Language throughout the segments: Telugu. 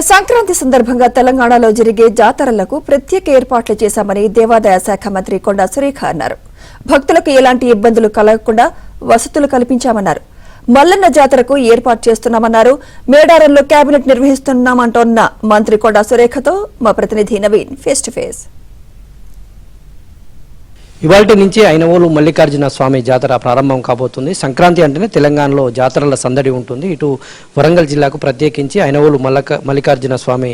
సంక్రాంతి సందర్భంగా తెలంగాణలో జరిగే జాతరలకు ప్రత్యేక ఏర్పాట్లు చేశామని దేవాదాయ శాఖ మంత్రి కొండా సురేఖ అన్నారు. భక్తులకు ఎలాంటి ఇబ్బందులు కలగకుండా వసతులు కల్పించామన్నారు. మల్లన్న జాతరకు ఏర్పాటు చేస్తున్నామన్నారు. మేడారంలో కేబినెట్ నిర్వహిస్తున్నామంటోన్న మంత్రి కొండా సురేఖతో మా ప్రతినిధి నవీన్ ఫేస్ టు ఫేస్. ఇవాల్టి నుంచి ఐనవోలు మల్లికార్జున స్వామి జాతర ప్రారంభం కాబోతుంది. సంక్రాంతి అంటేనే తెలంగాణలో జాతరల సందడి ఉంటుంది. ఇటు వరంగల్ జిల్లాకు ప్రత్యేకించి ఐనవోలు మల్లికార్జున స్వామి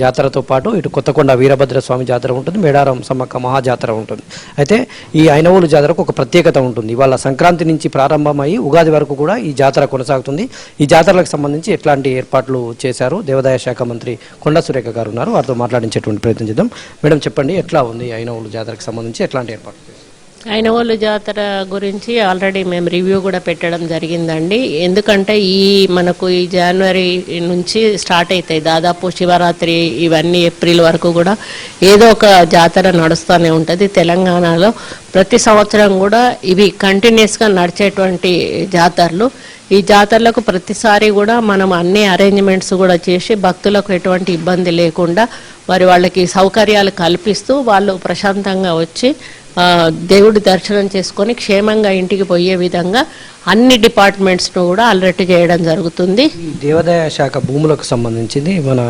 జాతరతో పాటు ఇటు కొత్తకొండ వీరభద్ర స్వామి జాతర ఉంటుంది, మేడారం సమ్మక్క మహాజాతర ఉంటుంది. అయితే ఈ ఐనవోలు జాతరకు ఒక ప్రత్యేకత ఉంటుంది. ఇవాళ సంక్రాంతి నుంచి ప్రారంభమై ఉగాది వరకు కూడా ఈ జాతర కొనసాగుతుంది. ఈ జాతరలకు సంబంధించి ఎట్లాంటి ఏర్పాట్లు చేశారు దేవాదాయ శాఖ మంత్రి కొండా సురేఖ గారు ఉన్నారు. వారితో మాట్లాడించేటువంటి ప్రయత్నం చేద్దాం. మేడం చెప్పండి, ఎట్లా ఉంది ఐనవోలు జాతరకు సంబంధించి ఎట్లాంటి ఏర్పాట్లు? ఐనవోలు జాతర గురించి ఆల్రెడీ మేము రివ్యూ కూడా పెట్టడం జరిగిందండి. ఎందుకంటే మనకు ఈ జనవరి నుంచి స్టార్ట్ అవుతాయి, దాదాపు శివరాత్రి ఇవన్నీ ఏప్రిల్ వరకు కూడా ఏదో ఒక జాతర నడుస్తూనే ఉంటుంది తెలంగాణలో. ప్రతి సంవత్సరం కూడా ఇవి కంటిన్యూస్గా నడిచేటువంటి జాతరలు. ఈ జాతరలకు ప్రతిసారి కూడా మనం అన్ని అరేంజ్మెంట్స్ కూడా చేసి భక్తులకు ఎటువంటి ఇబ్బంది లేకుండా వాళ్ళకి సౌకర్యాలు కల్పిస్తూ వాళ్ళు ప్రశాంతంగా వచ్చి దేవుడి దర్శనం చేసుకొని క్షేమంగా ఇంటికి పోయే విధంగా అన్ని డిపార్ట్మెంట్స్ను కూడా అలర్ట్ చేయడం జరుగుతుంది. దేవాదాయ శాఖ భూములకు సంబంధించింది మన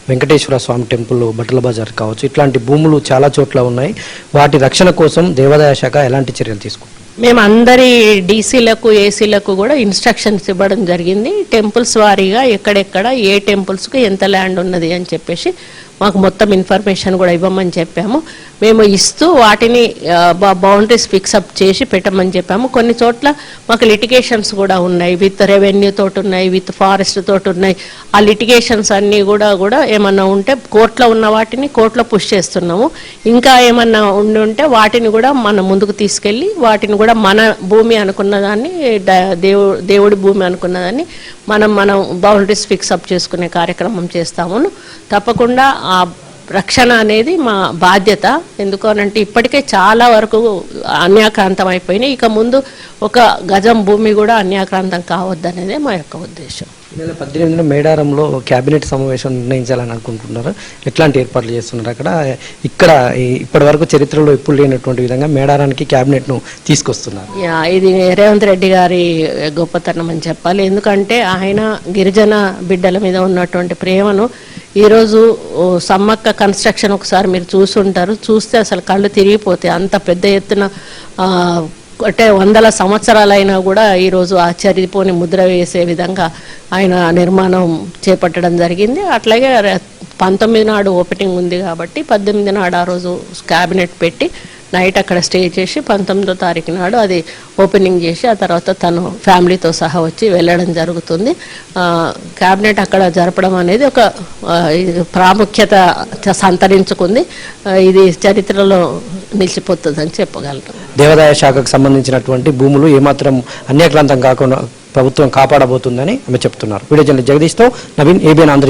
వెంకటేశ్వర స్వామి టెంపుల్, బట్టల బజార్ కావచ్చు, ఇట్లాంటి భూములు చాలా చోట్ల ఉన్నాయి. వాటి రక్షణ కోసం దేవాదాయ శాఖ ఎలాంటి చర్యలు తీసుకుంటుంది? మేము అందరి డీసీలకు ఏసీలకు కూడా ఇన్స్ట్రక్షన్స్ ఇవ్వడం జరిగింది. టెంపుల్స్ వారీగా ఎక్కడెక్కడ ఏ టెంపుల్స్కి ఎంత ల్యాండ్ ఉన్నది అని చెప్పేసి మాకు మొత్తం ఇన్ఫర్మేషన్ కూడా ఇవ్వమని చెప్పాము. మేము ఇస్తూ వాటిని బౌండరీస్ ఫిక్సప్ చేసి పెట్టమని చెప్పాము. కొన్ని చోట్ల మాకు లిటిగేషన్స్ కూడా ఉన్నాయి, విత్ రెవెన్యూ తోటి ఉన్నాయి, విత్ ఫారెస్ట్ తోటి ఉన్నాయి. ఆ లిటిగేషన్స్ అన్నీ కూడా ఏమన్నా ఉంటే కోర్టులో ఉన్న వాటిని కోర్టులో పుష్ చేస్తున్నాము. ఇంకా ఏమన్నా ఉంటే వాటిని కూడా మనం ముందుకు తీసుకెళ్ళి వాటిని కూడా మన భూమి అనుకున్న దాన్ని, దేవుడి భూమి అనుకున్న దాన్ని మనం బౌండరీస్ ఫిక్సప్ చేసుకునే కార్యక్రమం చేస్తాము. తప్పకుండా ఆ రక్షణ అనేది మా బాధ్యత. ఎందుకనంటే ఇప్పటికే చాలా వరకు అన్యాక్రాంతం అయిపోయినాయి. ఇక ముందు ఒక గజం భూమి కూడా అన్యాక్రాంతం కావద్దనేదే మా యొక్క ఉద్దేశం. 2018 మేడారంలో కేబినెట్ సమావేశం నిర్ణయించాలని అనుకుంటున్నారు. ఎట్లాంటి ఏర్పాట్లు చేస్తున్నారు అక్కడ? ఇక్కడ ఇప్పటి వరకు చరిత్రలో ఎప్పుడు లేనటువంటి విధంగా మేడారానికి కేబినెట్ను తీసుకొస్తున్నారు. ఇది రేవంత్ రెడ్డి గారి గొప్పతనం అని చెప్పాలి. ఎందుకంటే ఆయన గిరిజన బిడ్డల మీద ఉన్నటువంటి ప్రేమను ఈరోజు సమ్మక్క కన్స్ట్రక్షన్ ఒకసారి మీరు చూసుంటారు. చూస్తే అసలు కళ్ళు తిరిగిపోతాయి. అంత పెద్ద ఎత్తున అంటే 100 సంవత్సరాలైనా కూడా ఈరోజు ఆ చరిపోని ముద్ర వేసే విధంగా ఆయన నిర్మాణం చేపట్టడం జరిగింది. అట్లాగే 19 నాడు ఓపెనింగ్ ఉంది కాబట్టి 18 నాడు ఆ రోజు క్యాబినెట్ పెట్టి నైట్ అక్కడ స్టే చేసి 19వ తారీఖు నాడు అది ఓపెనింగ్ చేసి ఆ తర్వాత తను ఫ్యామిలీతో సహా వచ్చి వెళ్ళడం జరుగుతుంది. క్యాబినెట్ అక్కడ జరపడం అనేది ఒక ప్రాముఖ్యత సంతరించుకుంది. ఇది చరిత్రలో నిలిచిపోతుందని చెప్పగలను. దేవాదాయ శాఖకు సంబంధించినటువంటి భూములు ఏమాత్రం అన్యాక్రాంతం కాకుండా ప్రభుత్వం కాపాడబోతుందని ఆమె చెప్తున్నారు. వీడియో జర్నలిస్ట్ జగదీష్తో నవీన్, ఏబిఎన్ ఆంధ్ర.